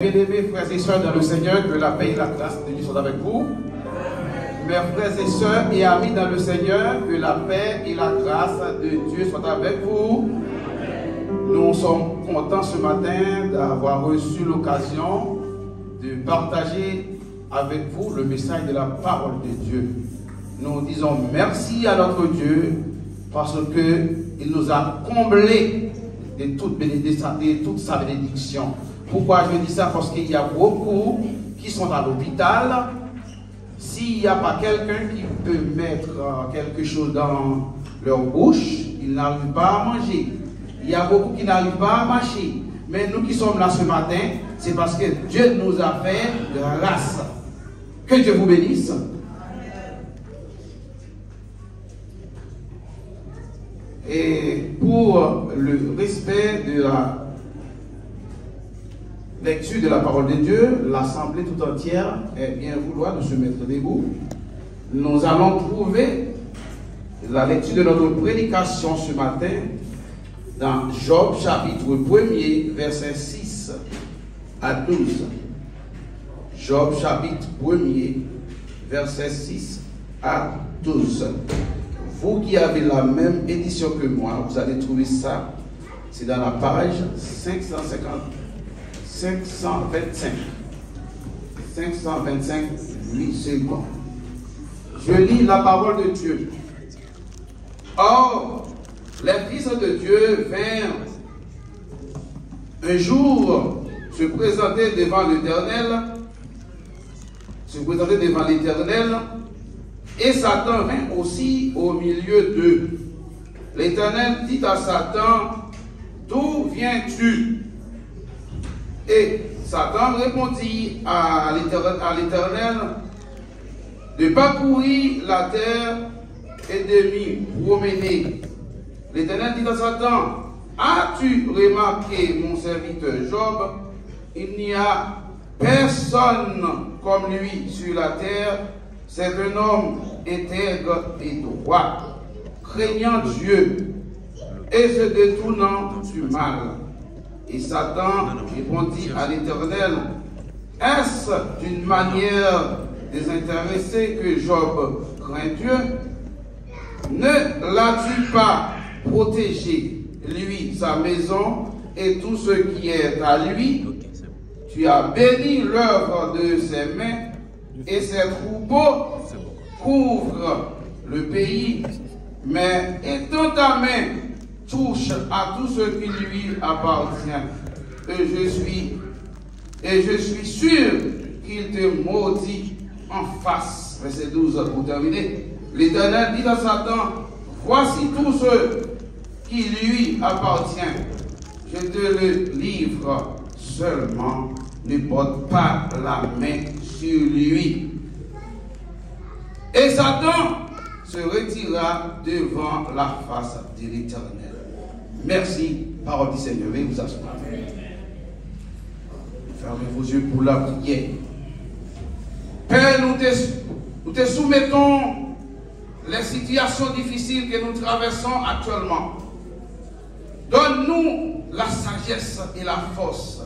Bien-aimés frères et sœurs dans le Seigneur, que la paix et la grâce de Dieu soient avec vous. Mes frères et sœurs et amis dans le Seigneur, que la paix et la grâce de Dieu soient avec vous. Nous sommes contents ce matin d'avoir reçu l'occasion de partager avec vous le message de la parole de Dieu. Nous disons merci à notre Dieu parce qu'il nous a comblés de toute sa bénédiction. Pourquoi je dis ça? Parce qu'il y a beaucoup qui sont à l'hôpital. S'il n'y a pas quelqu'un qui peut mettre quelque chose dans leur bouche, ils n'arrivent pas à manger. Il y a beaucoup qui n'arrivent pas à marcher. Mais nous qui sommes là ce matin, c'est parce que Dieu nous a fait grâce. Que Dieu vous bénisse. Et pour le respect de la lecture de la parole de Dieu, l'assemblée tout entière est bien vouloir de se mettre debout. Nous allons trouver la lecture de notre prédication ce matin dans Job chapitre 1er, versets 6 à 12. Job chapitre 1er, versets 6 à 12. Vous qui avez la même édition que moi, vous allez trouver ça, c'est dans la page 525, 8 secondes. Je lis la parole de Dieu. Or, les fils de Dieu vinrent un jour se présenter devant l'Éternel, et Satan vint aussi au milieu d'eux. L'Éternel dit à Satan, d'où viens-tu? Et Satan répondit à l'Éternel de parcourir la terre et de m'y promener. L'Éternel dit à Satan, as-tu remarqué mon serviteur Job? Il n'y a personne comme lui sur la terre. C'est un homme intègre et droit, craignant Dieu et se détournant du mal. Et Satan répondit à l'Éternel, est-ce d'une manière désintéressée que Job craint Dieu? Ne l'as-tu pas protégé, lui, sa maison et tout ce qui est à lui? Tu as béni l'œuvre de ses mains et ses troupeaux couvrent le pays, mais étends ta main, touche à tout ce qui lui appartient. Et je suis sûr qu'il te maudit en face. Verset 12 pour terminer. L'Éternel dit à Satan, voici tout ce qui lui appartient. Je te le livre, seulement ne porte pas la main sur lui. Et Satan se retira devant la face de l'Éternel. Merci, parole du Seigneur. Veuillez vous asseoir. Fermez vos yeux pour la prière. Père, nous te soumettons les situations difficiles que nous traversons actuellement. Donne-nous la sagesse et la force.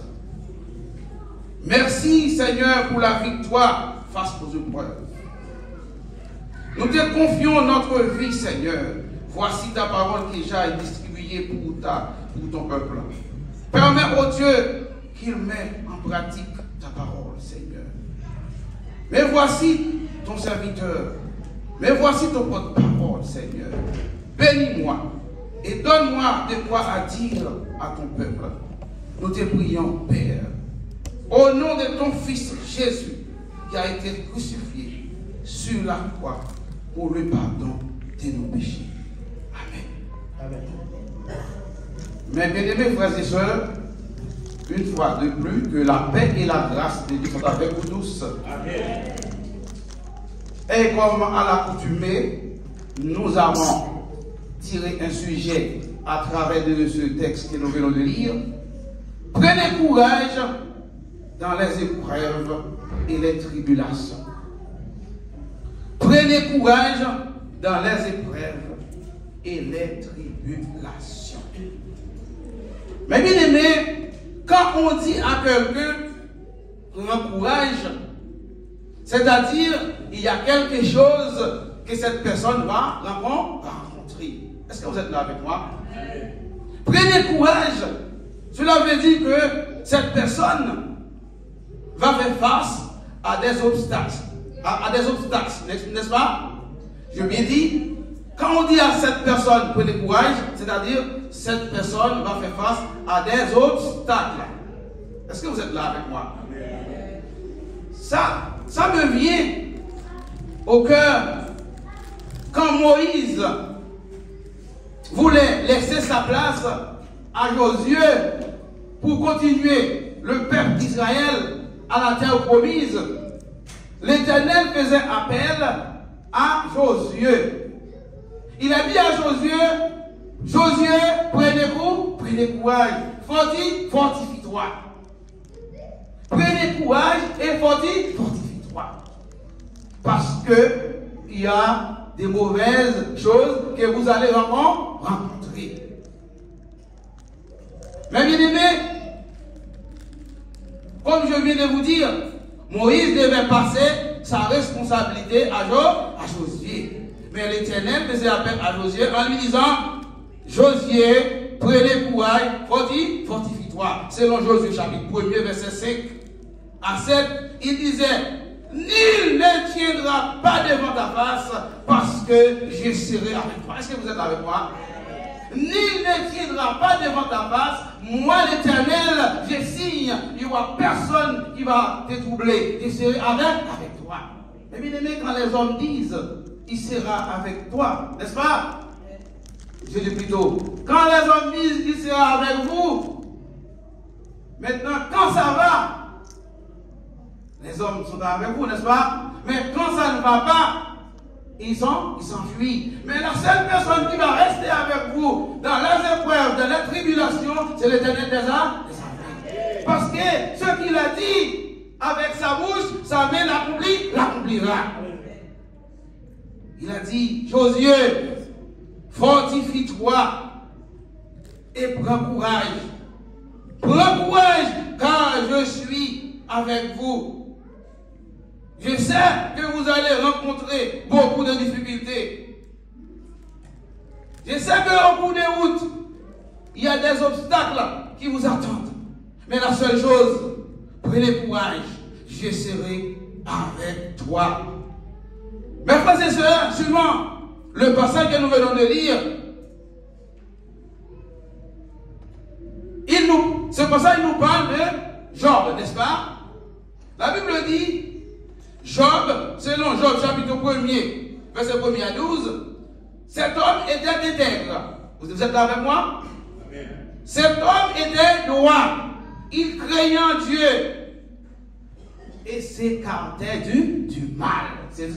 Merci, Seigneur, pour la victoire face aux épreuves. Nous te confions notre vie, Seigneur. Voici ta parole qui déjà est distribuée pour ton peuple. Permets au Dieu qu'il mette en pratique ta parole, Seigneur. Mais voici ton serviteur. Mais voici ton porte-parole, Seigneur. Bénis-moi et donne-moi de quoi à dire à ton peuple. Nous te prions, Père, au nom de ton Fils Jésus, qui a été crucifié sur la croix pour le pardon de nos péchés. Amen. Amen. Mes bien-aimés frères et sœurs, une fois de plus, que la paix et la grâce de Dieu sont avec vous tous. Amen. Et comme à l'accoutumée, nous avons tiré un sujet à travers de ce texte que nous venons de lire. Prenez courage dans les épreuves et les tribulations. Prenez courage dans les épreuves et les tribulations. Mais bien aimé, quand on dit à quelqu'un prend courage. C'est-à-dire, il y a quelque chose que cette personne va rencontrer. Est-ce que vous êtes là avec moi? Prenez courage. Cela veut dire que cette personne va faire face à des obstacles. À des obstacles, n'est-ce pas? Je bien dit, quand on dit à cette personne prenez courage, c'est-à-dire cette personne va faire face à des obstacles. Est-ce que vous êtes là avec moi? Ça me vient au cœur quand Moïse voulait laisser sa place à Josué pour continuer le peuple d'Israël à la terre promise. L'Éternel faisait appel à Josué. Il a dit à Josué, prenez courage, fortifie-toi. Prenez courage et fortifie-toi. Parce que il y a des mauvaises choses que vous allez rencontrer. Mais bien aimé, comme je viens de vous dire, Moïse devait passer sa responsabilité à Josué. Mais l'Éternel faisait appel à Josué en lui disant, Josué, prenez courage, fortifie-toi. Selon Josué chapitre 1er, verset 5 à 7, il disait, nul ne tiendra pas devant ta face parce que je serai avec toi. Est-ce que vous êtes avec moi? Nul ne tiendra pas devant ta face. Moi, l'Éternel, je signe. Il n'y aura personne qui va te troubler. Je serai avec toi. Mais bien aimé, quand les hommes disent, il sera avec toi, n'est-ce pas? Je dis plutôt, quand les hommes disent, il sera avec vous, maintenant, quand ça va, les hommes sont avec vous, n'est-ce pas? Mais quand ça ne va pas, ils s'enfuient. Mais la seule personne qui va rester avec vous dans les épreuves, dans les tribulations, c'est l'Éternel des armées. Parce que ce qu'il a dit avec sa bouche, sa main l'accomplira. Il a dit, Josué, fortifie-toi et prends courage. Prends courage, car je suis avec vous. Je sais que vous allez rencontrer beaucoup de difficultés. Je sais qu'au bout des routes, il y a des obstacles qui vous attendent. Mais la seule chose, prenez courage, je serai avec toi. Mes frères et sœurs, suivant le passage que nous venons de lire, ce passage nous parle de Job, n'est-ce pas? La Bible dit, Job, selon Job chapitre 1er, verset 1er à 12, cet homme était intègre. Vous êtes là avec moi? Amen. Cet homme était droit. Il craignait en Dieu et s'écartait du mal. C'est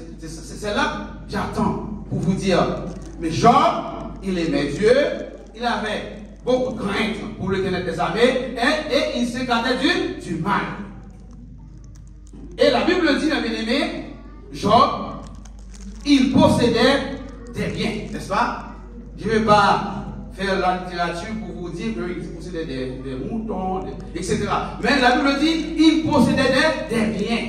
là que j'attends pour vous dire. Mais Job, il aimait Dieu, il avait beaucoup de crainte pour l'Éternel des armées et il s'écartait du mal. Et la Bible dit, mes bien-aimés, Job, il possédait des biens, n'est-ce pas? Je ne vais pas faire la littérature pour vous dire qu'il possédait des moutons, etc. Mais la Bible dit, il possédait des biens.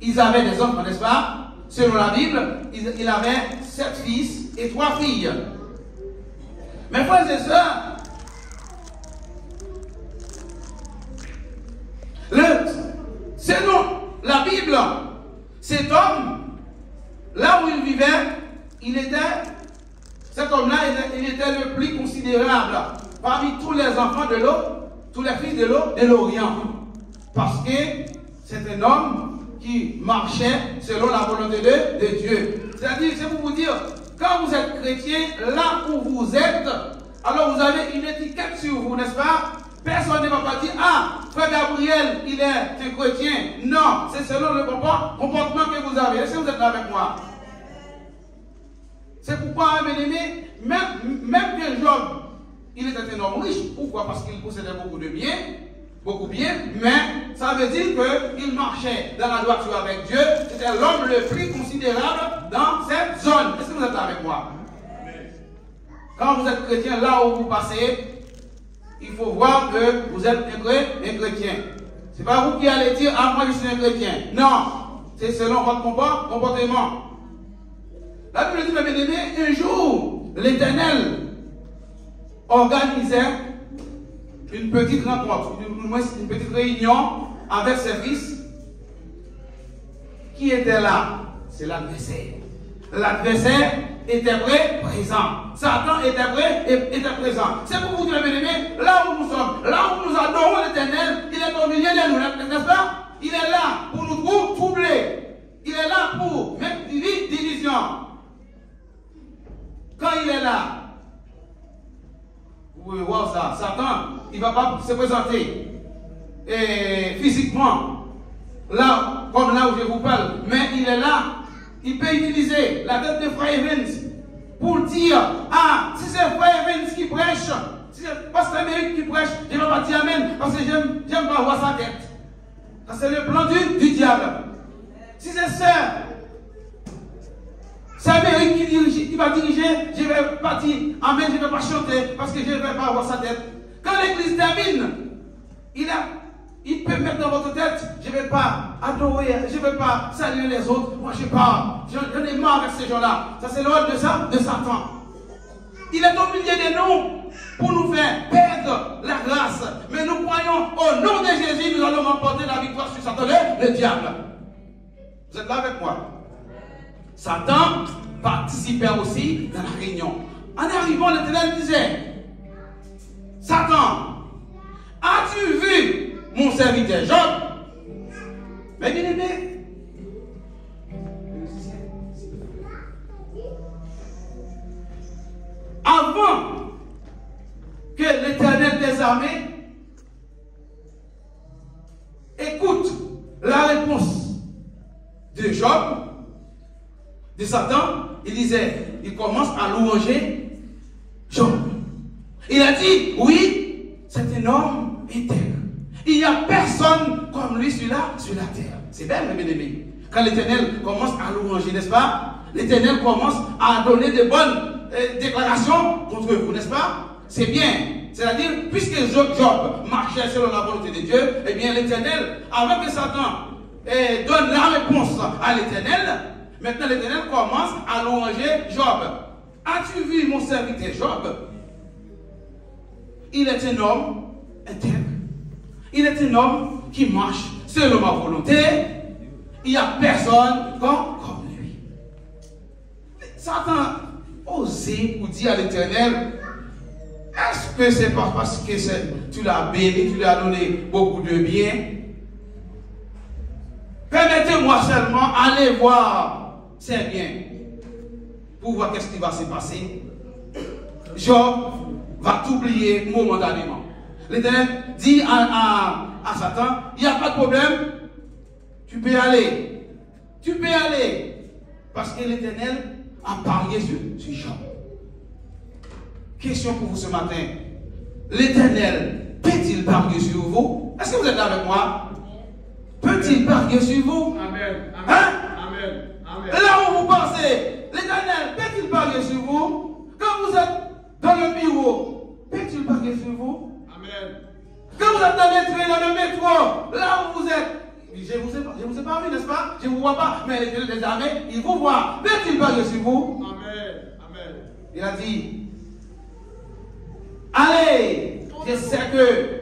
Ils avaient des enfants, n'est-ce pas? Selon la Bible, il avait 7 fils et 3 filles. Mes frères et sœurs, selon la Bible, cet homme, là où il vivait, cet homme-là, il était le plus considérable parmi tous les enfants de l'eau, tous les fils de l'Orient. Parce que c'est un homme qui marchait selon la volonté de Dieu. C'est-à-dire, c'est pour vous dire, quand vous êtes chrétien, là où vous êtes, alors vous avez une étiquette sur vous, n'est-ce pas? Personne ne va pas dire, ah, frère Gabriel, il est chrétien. Non, c'est selon le comportement que vous avez. Est-ce que vous êtes là avec moi? C'est pourquoi, mes amis, même que Job, il était un homme riche. Pourquoi? Parce qu'il possédait beaucoup de biens, mais ça veut dire qu'il marchait dans la droiture avec Dieu. C'était l'homme le plus considérable dans cette zone. Est-ce que vous êtes là avec moi? Quand vous êtes chrétien, là où vous passez, il faut voir que vous êtes un chrétien. Ce n'est pas vous qui allez dire, ah, moi je suis un chrétien. Non, c'est selon votre comportement. La Bible dit, mes bien-aimés, un jour, l'Éternel organisait une petite rencontre, une petite réunion avec ses fils. Qui était là? C'est l'adversaire. L'adversaire était présent. Satan était présent. C'est pour vous dire, mes bien-aimés, là où nous sommes, là où nous adorons l'Éternel, il est au milieu de nous, n'est-ce pas? Il est là pour nous troubler. Il est là pour mettre division. Quand il est là, vous pouvez voir ça. Satan, il ne va pas se présenter physiquement, là, comme là où je vous parle, mais il est là. Il peut utiliser la tête de Frère Evans pour dire, ah, si c'est Frère Evans qui prêche, si c'est Pasteur Amérique qui prêche, je ne vais pas dire Amen, parce que j'aime pas voir sa tête. Ça, c'est le plan du diable. Si c'est c'est Amérique qui va diriger, je ne vais pas dire Amen, je ne vais pas chanter, parce que je ne vais pas voir sa tête. Quand l'église termine, il peut mettre dans votre tête, je ne vais pas adorer, je ne vais pas saluer les autres, moi je pars, j'en ai marre avec ces gens-là. Ça c'est l'ordre de Satan. Il est au milieu de nous pour nous faire perdre la grâce. Mais nous croyons au nom de Jésus, nous allons remporter la victoire sur Satan, le diable. Vous êtes là avec moi? Satan participait aussi dans la réunion. En arrivant, l'Éternel disait, Satan, as-tu vu mon serviteur Job? Mais bien aimé, avant que l'Éternel des armées écoute la réponse de Job, de Satan, il commence à louanger Job. Il a dit, oui, c'est un homme intègre. Il n'y a personne comme lui sur la terre. C'est bien, mes bien-aimés. Quand l'Éternel commence à louanger, n'est-ce pas? L'Éternel commence à donner de bonnes déclarations contre vous, n'est-ce pas? C'est bien. C'est-à-dire, puisque Job marchait selon la volonté de Dieu, eh bien l'Éternel, avant que Satan donne la réponse à l'Éternel, maintenant l'Éternel commence à louanger Job. As-tu vu mon serviteur Job? Il est un homme intègre. Il est un homme qui marche selon ma volonté. Il n'y a personne comme lui. Satan osé pour dire à l'Éternel, est-ce que c'est pas parce que tu l'as béni, tu lui as donné beaucoup de bien? Permettez-moi seulement aller voir ses biens pour voir qu'est-ce qui va se passer. Job va t'oublier momentanément. L'Éternel dit à Satan, il n'y a pas de problème, tu peux aller. Tu peux aller. Parce que l'Éternel a parié sur Job. Question pour vous ce matin. L'Éternel peut-il parier sur vous? Est-ce que vous êtes là avec moi? Peut-il parier sur vous? Amen. Amen. Hein? Amen. Amen. Là où vous pensez, l'Éternel peut-il parier sur vous? Quand vous êtes dans le bureau, peut-il parier sur vous? Amen. Quand vous êtes dans le métro, là où vous êtes, je vous ai pas vu, n'est-ce pas? Je ne vous vois pas, mais les armées, ils vous voient. Peut-il parier sur vous? Amen. Amen. Il a dit, allez, je sais que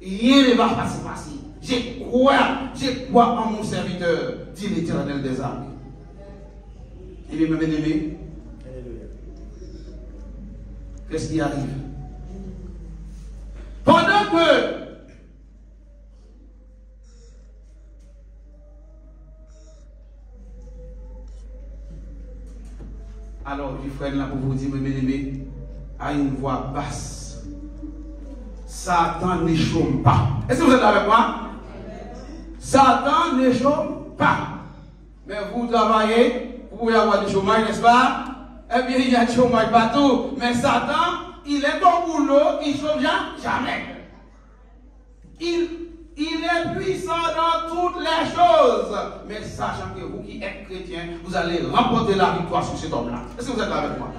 rien ne va pas se passer. Je crois en mon serviteur, dit l'Éternel des armées. Et bien, mes bien-aimés, qu'est-ce qui arrive? Pendant que alors, je freine là pour vous dire, mes bien-aimés, à une voix basse, Satan ne chôme pas. Est-ce que vous êtes là avec moi? Satan ne chôme pas. Mais vous travaillez, vous pouvez avoir du chômage, n'est-ce pas? Eh bien, il y a du chômage partout. Mais Satan, il est au boulot, il ne chôme jamais. Il est puissant dans toutes les choses. Mais sachant que vous qui êtes chrétien, vous allez remporter la victoire sur cet homme-là. Est-ce que vous êtes là avec moi?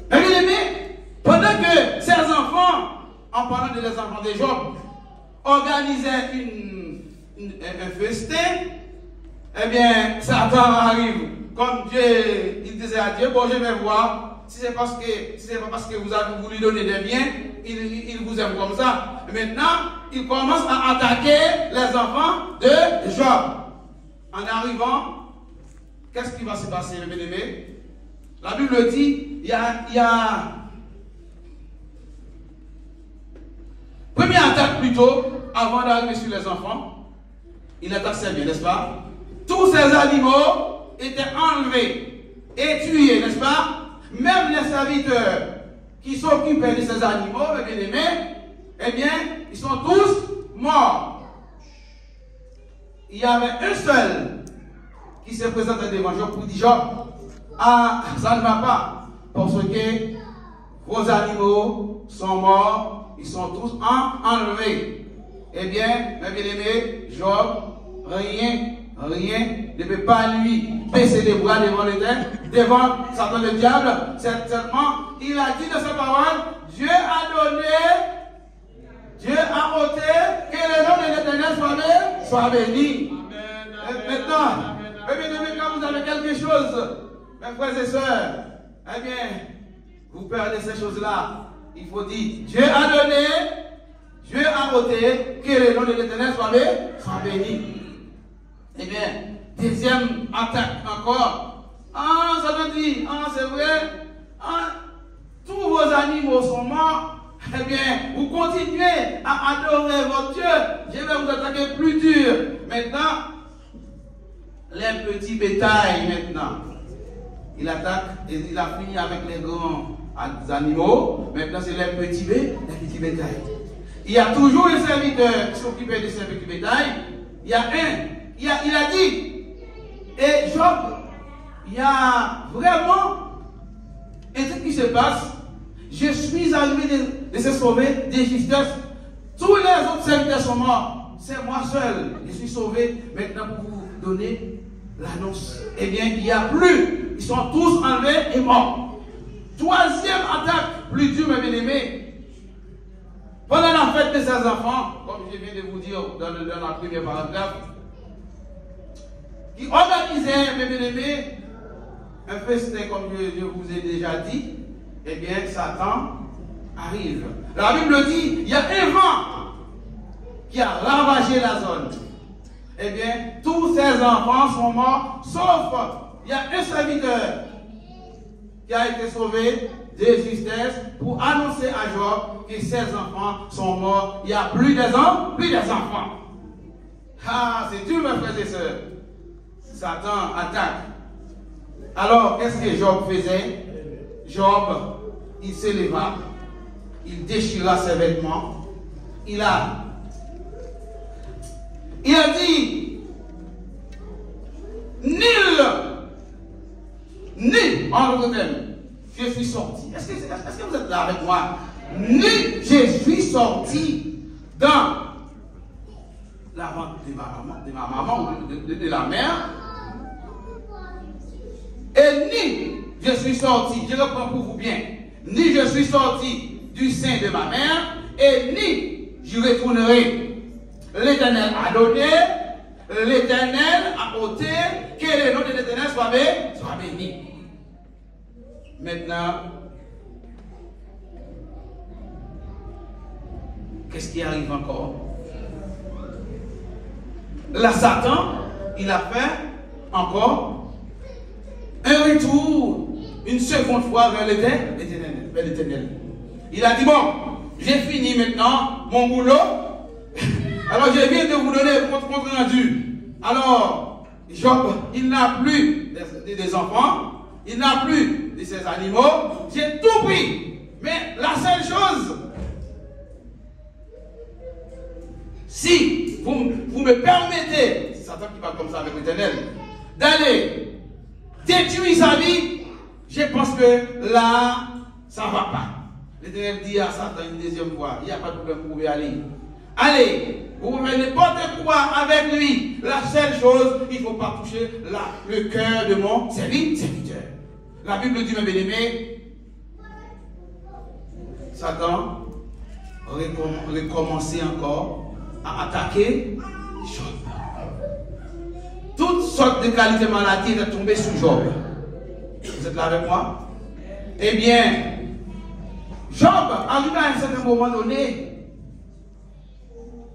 Mais bien aimé, pendant que ces enfants, en parlant des enfants de Job, organisait un festin, eh bien, Satan arrive. Comme Dieu, il disait à Dieu, bon, je vais voir, si c'est pas parce que vous avez voulu donner des biens, il vous aime comme ça. Et maintenant, il commence à attaquer les enfants de Job. En arrivant, qu'est-ce qui va se passer, mes bien-aimés? La Bible dit, il y a première attaque plutôt, avant d'arriver sur les enfants, il attaque ses biens, n'est-ce pas? Tous ces animaux étaient enlevés et tués, n'est-ce pas? Même les serviteurs qui s'occupaient de ces animaux, mes bien-aimés, eh bien, ils sont tous morts. Il y avait un seul qui se présentait devant Job pour dire, Job, ah, ça ne va pas, parce que vos animaux sont morts, ils sont tous enlevés. Eh bien, mes bien-aimés, Job, rien ne peut pas lui baisser les bras devant l'Éternel, devant Satan le diable. Certainement, il a dit de sa parole, Dieu a donné, Dieu a ôté, que le nom de l'Éternel soit béni. Maintenant, mes bien-aimés, quand vous avez quelque chose, mes frères et sœurs, eh bien, vous perdez ces choses-là. Il faut dire, Dieu a donné, Dieu a ôté, que le nom de l'Éternel soit béni. Eh bien, deuxième attaque encore. Ah, ça veut dire, ah, c'est vrai, ah, tous vos animaux sont morts. Eh bien, vous continuez à adorer votre Dieu. Je vais vous attaquer plus dur. Maintenant, les petits bétails maintenant. Il attaque et il a fini avec les grands animaux. Maintenant, c'est les petits bétails. Il y a toujours un serviteur qui s'occupe de ces petits bétails. Il y a il a dit, et Job, il y a vraiment un truc qui se passe. Je suis arrivé de se sauver des justesses. Tous les autres serviteurs sont morts. C'est moi seul. Je suis sauvé maintenant pour vous donner l'annonce. Eh bien, il n'y a plus. Ils sont tous enlevés et morts. Troisième attaque, plus dure, mes bien-aimés. Pendant la fête de ses enfants, comme je viens de vous dire dans la première paragraphe, qui organisait, mes bien-aimés, un festin, comme je vous ai déjà dit, eh bien, Satan arrive. La Bible dit, il y a un vent qui a ravagé la zone. Eh bien, tous ces enfants sont morts, sauf, il y a un serviteur qui a été sauvé de justesse pour annoncer à Job que ses enfants sont morts. Il n'y a plus des enfants. Ah, c'est dur, mes frères et sœurs. Satan attaque. Alors, qu'est-ce que Job faisait? Job, il se leva, il déchira ses vêtements, il a dit, nul, en d'autres termes, je suis sorti. Est-ce que vous êtes là avec moi? Ni je suis sorti dans la vente de ma maman ou de la mère, et ni je suis sorti, je reprends pour vous bien, ni je suis sorti du sein de ma mère, et ni je retournerai. L'Éternel a donné, l'Éternel a ôté, que le nom de l'Éternel soit béni. Maintenant, qu'est-ce qui arrive encore? Là, Satan, il a fait encore un retour, une seconde fois vers l'Éternel. Il a dit, bon, j'ai fini maintenant mon boulot. Alors je viens de vous donner votre compte rendu. Alors, Job, il n'a plus des enfants, il n'a plus de ses animaux. J'ai tout pris. Mais la seule chose, si vous me permettez, c'est Satan qui parle comme ça avec l'Éternel, d'aller détruire sa vie, je pense que là, ça ne va pas. L'Éternel dit à Satan une deuxième fois, il n'y a pas de problème, vous pouvez aller. Allez, vous pouvez n'importe quoi avec lui. La seule chose, il ne faut pas toucher le cœur de mon serviteur. La Bible dit, mes bien-aimés, Satan recommençait encore a attaqué Job. Toutes sortes de qualités de maladie étaient tombées sur Job. Vous êtes là avec moi? Eh bien, Job, arrivé à un certain moment donné,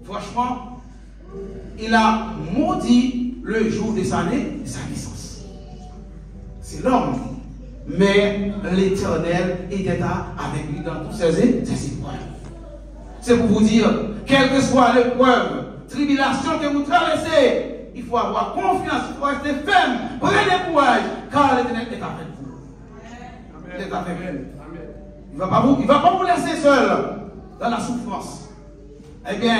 franchement, il a maudit le jour de sa naissance. C'est l'homme. Mais l'Éternel était avec lui dans toutes ses épreuves. C'est pour vous dire, quelle que soit l'épreuve, tribulation que vous traversez, il faut avoir confiance, il faut rester ferme, prenez courage, car l'Éternel est avec vous. Il est avec vous. Il ne va pas vous laisser seul dans la souffrance. Eh bien,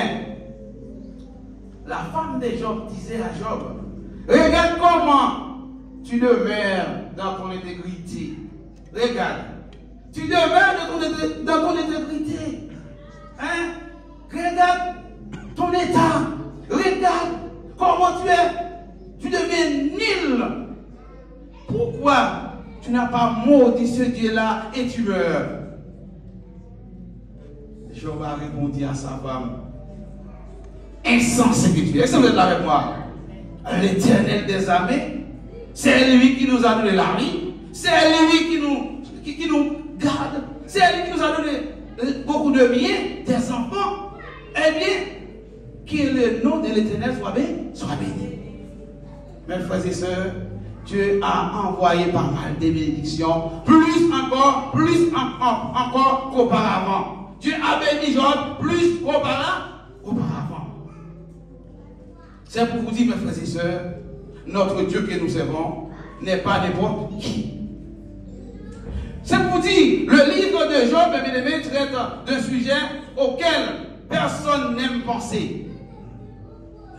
la femme de Job disait à Job, regarde comment tu demeures dans ton intégrité. Regarde, tu demeures dans ton intégrité. Hein? Regarde ton état. Regarde comment tu es. Tu deviens nul. Pourquoi tu n'as pas maudit ce Dieu-là et tu meurs? Job a répondu à sa femme, insensé que tu es. Est-ce que vous êtes là avec moi? L'Éternel des armées, c'est lui qui nous a donné la vie, c'est lui qui nous garde, c'est lui qui nous a donné beaucoup de biens, des enfants. Eh bien, que le nom de l'Éternel soit béni. Mes frères et sœurs, Dieu a envoyé pas mal de bénédictions, plus encore qu'auparavant. Dieu a béni Job plus qu'auparavant. C'est pour vous dire, mes frères et sœurs, notre Dieu que nous servons n'est pas n'importe qui. C'est pour vous dire, le livre de Job, mes bien-aimés, traite d'un sujet auquel personne n'aime penser.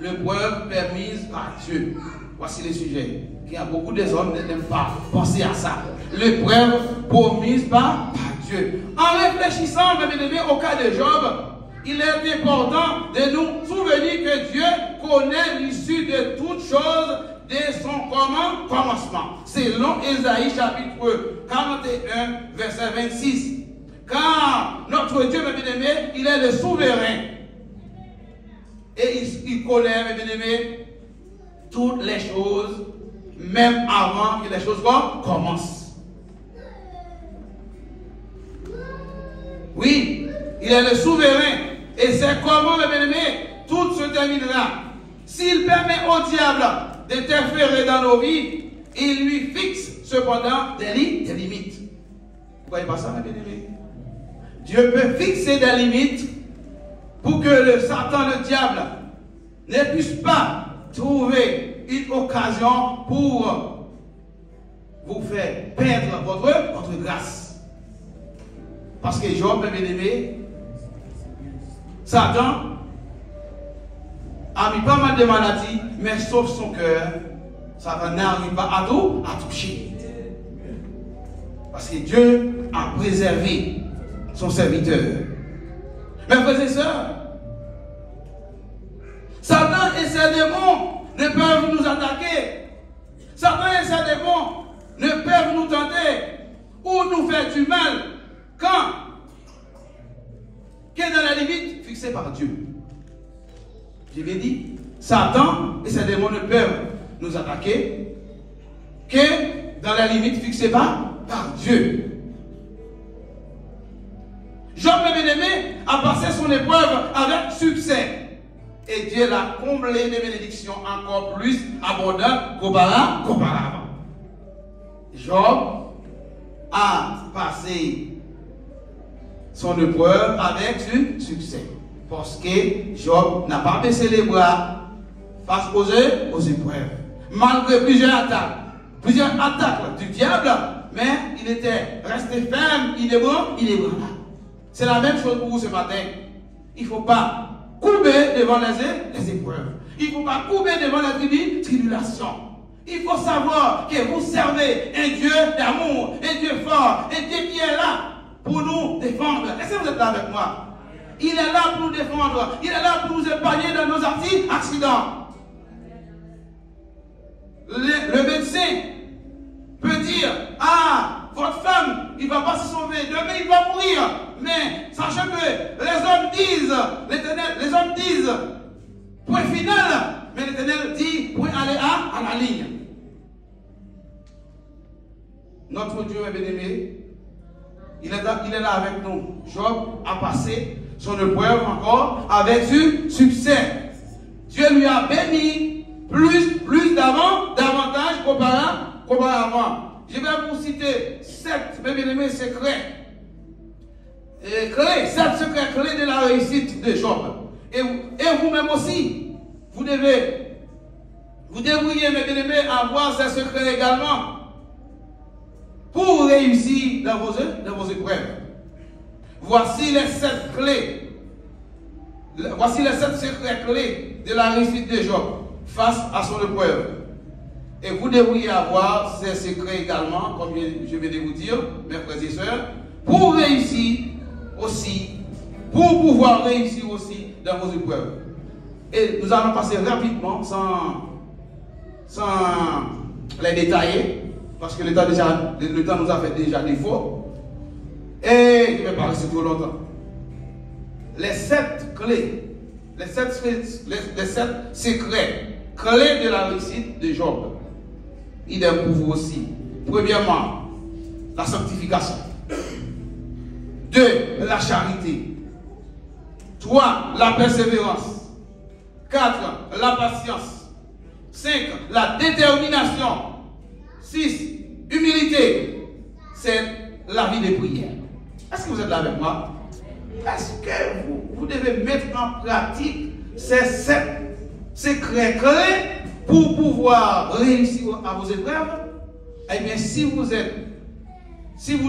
L'épreuve permise par Dieu. Voici le sujet. Il y a beaucoup d'hommes qui n'aiment pas penser à ça. L'épreuve promise par Dieu. En réfléchissant, mes bien-aimés, au cas de Job, il est important de nous souvenir que Dieu connaît l'issue de toutes choses dès son commencement. Selon Ésaïe chapitre 41, verset 26. Car notre Dieu, mes bien-aimés, il est le souverain. Et il connaît, mes bien-aimés, toutes les choses, même avant que les choses commencent. Oui, il est le souverain. Et c'est comment, mes bien-aimés, tout se terminera. S'il permet au diable d'interférer dans nos vies, il lui fixe cependant des limites. Vous voyez pas ça, mes bien-aimés? Dieu peut fixer des limites pour que le Satan, le diable, ne puisse pas trouver une occasion pour vous faire perdre votre grâce. Parce que Job, mes bien-aimés, Satan a mis pas mal de maladies, mais sauf son cœur, Satan n'arrive pas à toucher. Parce que Dieu a préservé son serviteur. Mes frères et sœurs, Satan et ses démons ne peuvent nous attaquer. Satan et ses démons ne peuvent nous tenter ou nous faire du mal qu'est dans la limite fixée par Dieu. Je l'ai dit, Satan et ses démons ne peuvent nous attaquer que dans la limite fixée par Dieu. Job, mes bien-aimés, a passé son épreuve avec succès. Et Dieu l'a comblé de bénédictions encore plus abondantes qu'auparavant. Job a passé son épreuve avec succès. Parce que Job n'a pas baissé les bras face aux épreuves. Malgré plusieurs attaques du diable, mais il était resté ferme, il est bon, il est bon. C'est la même chose pour vous ce matin. Il ne faut pas couper devant les épreuves. Il ne faut pas couper devant la tribulation. Il faut savoir que vous servez un Dieu d'amour, un Dieu fort, un Dieu qui est là pour nous défendre. Est-ce que vous êtes là avec moi? Il est là pour nous défendre. Il est là pour nous épargner dans nos accidents. Le médecin peut dire, ah, votre femme, il ne va pas se sauver, demain il va mourir. Mais sachez que les hommes disent, les hommes disent point final, mais l'Éternel dit, point aller à la ligne. Notre Dieu est bien-aimé, il est là avec nous. Job a passé son épreuve encore avec du succès. Dieu lui a béni plus davantage qu'auparavant. Je vais vous citer 7 bien-aimés secrets. 7 secrets clés de la réussite de Job. Et vous-même aussi, vous devriez, mes bien-aimés, avoir ces secrets également pour réussir dans vos épreuves. Voici les 7 clés. Voici les 7 secrets clés de la réussite de Job face à son épreuve. Et vous devriez avoir ces secrets également, comme je viens de vous dire, mes frères et sœurs, pour réussir aussi, pour pouvoir réussir aussi dans vos épreuves. Et nous allons passer rapidement, sans les détailler, parce que le temps nous a fait déjà défaut. Et je ne vais pas rester trop longtemps. Les 7 clés, les 7 secrets clés de la réussite de Job. Idem pour vous aussi. Premièrement, la sanctification. 2, la charité. 3, la persévérance. 4, la patience. 5, la détermination. 6, humilité. 7, la vie de prière. Est-ce que vous êtes là avec moi? Est-ce que vous devez mettre en pratique ces 7 secrets clés pour pouvoir réussir à vos épreuves? Eh bien, si vous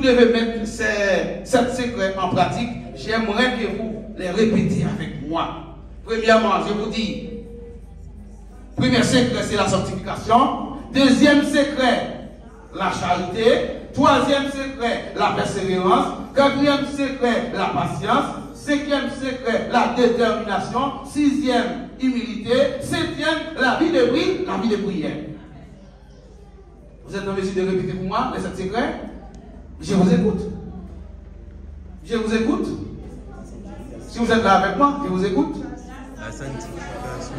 devez mettre ces 7 secrets en pratique, j'aimerais que vous les répétiez avec moi. Premièrement, je vous dis, premier secret, c'est la sanctification. Deuxième secret, la charité. Troisième secret, la persévérance. Quatrième secret, la patience. Cinquième secret, la détermination. Sixième, humilité. Septième, la vie de prière. Vous êtes en mesure de répéter pour moi les 7 secrets? Je vous écoute. Je vous écoute. Si vous êtes là avec moi, je vous écoute. La sanctification.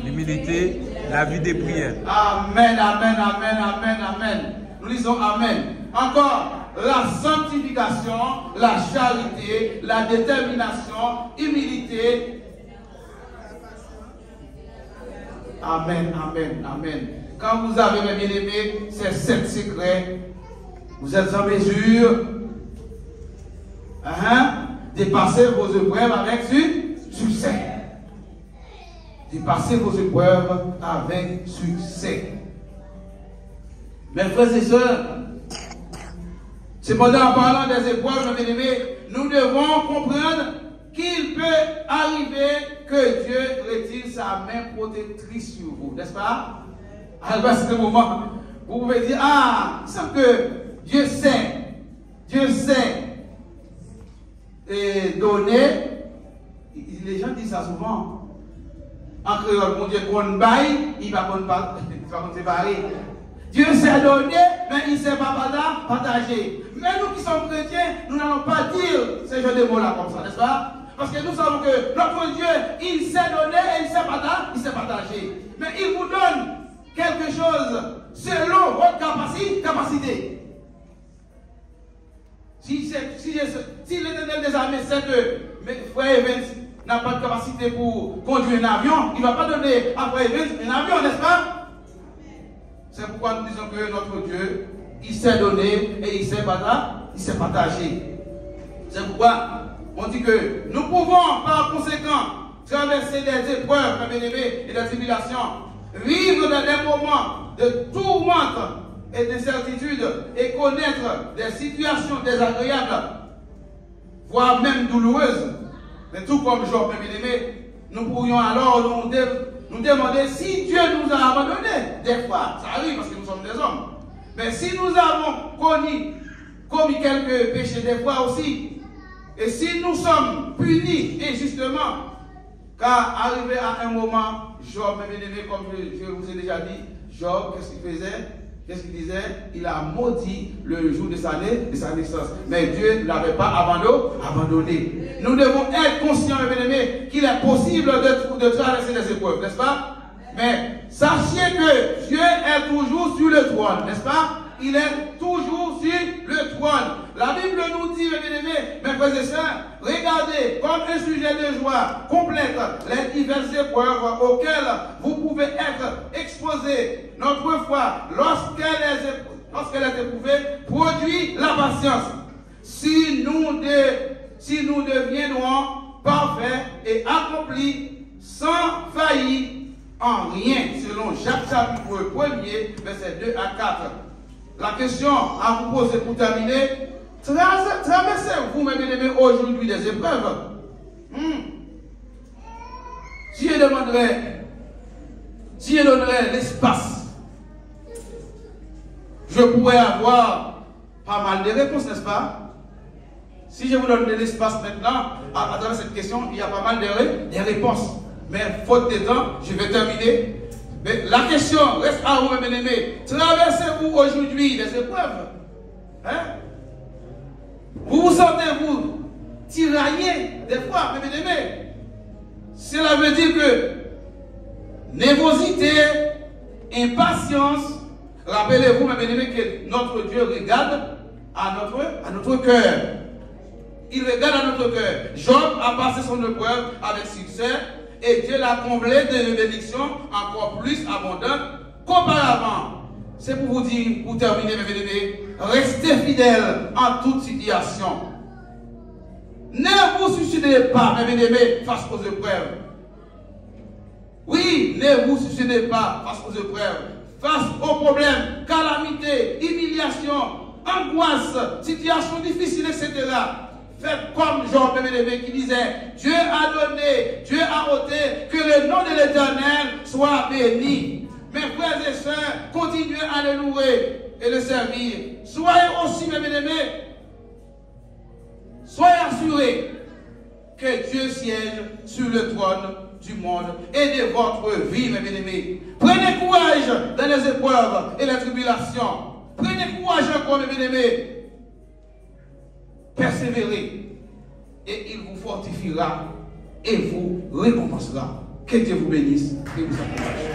L'humilité, la vie des prières. Amen, amen, amen, amen, amen. Nous lisons amen. Encore, la sanctification, la charité, la détermination, humilité. Amen, amen, amen. Quand vous avez, mes bien-aimés, ces 7 secrets, vous êtes en mesure de passer vos épreuves avec succès. De passer vos épreuves avec succès. Mes frères et sœurs, cependant, en parlant des épreuves, mes bien-aimés, nous devons comprendre qu'il peut arriver que Dieu retire sa main protectrice sur vous, n'est-ce pas? Alors, à ce moment, vous pouvez dire, il semble que Dieu sait et donner. Les gens disent ça souvent. En créole, mon Dieu, qu'on baille, il va se séparer. Dieu sait donner, mais il ne sait pas partager. Mais nous qui sommes chrétiens, nous n'allons pas dire ce genre de mots-là comme ça, n'est-ce pas? Parce que nous savons que notre Dieu, il sait donner et il sait partager. Mais il vous donne quelque chose selon votre capacité. Si l'Éternel des armées sait que mes frères Evans n'a pas de capacité pour conduire un avion, il ne va pas donner à frère Evans un avion, n'est-ce pas? C'est pourquoi nous disons que notre Dieu, il sait donner et il sait partager. C'est pourquoi on dit que nous pouvons par conséquent traverser des épreuves, mes bien-aimés, et des tribulations, vivre dans des moments de tourmente et d'incertitude et connaître des situations désagréables, voire même douloureuses. Mais tout comme Job, mes bien-aimés, nous pourrions alors nous demander si Dieu nous a abandonnés. Des fois, ça arrive parce que nous sommes des hommes. Mais si nous avons commis quelques péchés des fois aussi, et si nous sommes punis injustement, car arrivé à un moment, Job, mes bien-aimés, comme je vous ai déjà dit, Job, qu'est-ce qu'il faisait? qu'est-ce qu'il disait? Il a maudit le jour de sa naissance. Mais Dieu ne l'avait pas abandonné. Nous devons être conscients, mes bien-aimés, qu'il est possible de traverser les épreuves, n'est-ce pas? Mais sachez que Dieu est toujours sur le trône, n'est-ce pas? Il est toujours sur le trône. La Bible nous dit, mes bien-aimés, mes frères et sœurs, regardez comme un sujet de joie complète les diverses épreuves auxquelles vous pouvez être exposés. Notre foi, lorsqu'elle est éprouvée, produit la patience. Si nous deviendrons parfaits et accomplis sans faillir en rien, selon Jacques chapitre 1er, versets 2 à 4. La question à vous poser pour terminer, traversez-vous, mes bien-aimés, aujourd'hui des épreuves? Dieu donnerait l'espace. Je pourrais avoir pas mal de réponses, n'est-ce pas? Si je vous donne de l'espace maintenant, à travers cette question, il y a pas mal de réponses. Mais faute de temps, je vais terminer. Mais la question reste à vous, mes bien-aimés. Traversez-vous aujourd'hui des épreuves? Hein? Vous vous sentez-vous tiraillé des fois, mes bien-aimés? Cela veut dire que nervosité, impatience, rappelez-vous, mes bien-aimés, que notre Dieu regarde à notre cœur. Il regarde à notre cœur. Job a passé son épreuve avec succès. Et Dieu l'a comblé de bénédictions encore plus abondantes qu'auparavant. C'est pour vous dire, pour terminer, mes bien-aimés, restez fidèles en toute situation. Ne vous suicidez pas, mes bien-aimés, face aux épreuves. Oui, ne vous suicidez pas face aux épreuves, face aux problèmes, calamités, humiliations, angoisses, situations difficiles, etc. Faites comme Job, mes bien-aimés, qui disait, Dieu a donné, Dieu a ôté, que le nom de l'Éternel soit béni. Mes frères et sœurs, continuez à le louer et le servir. Soyez aussi, mes bien-aimés, soyez assurés que Dieu siège sur le trône du monde et de votre vie, mes bien-aimés. Prenez courage dans les épreuves et les tribulations. Prenez courage encore, mes bien-aimés. Persévérez et il vous fortifiera et vous récompensera. Que Dieu vous bénisse et vous accompagne.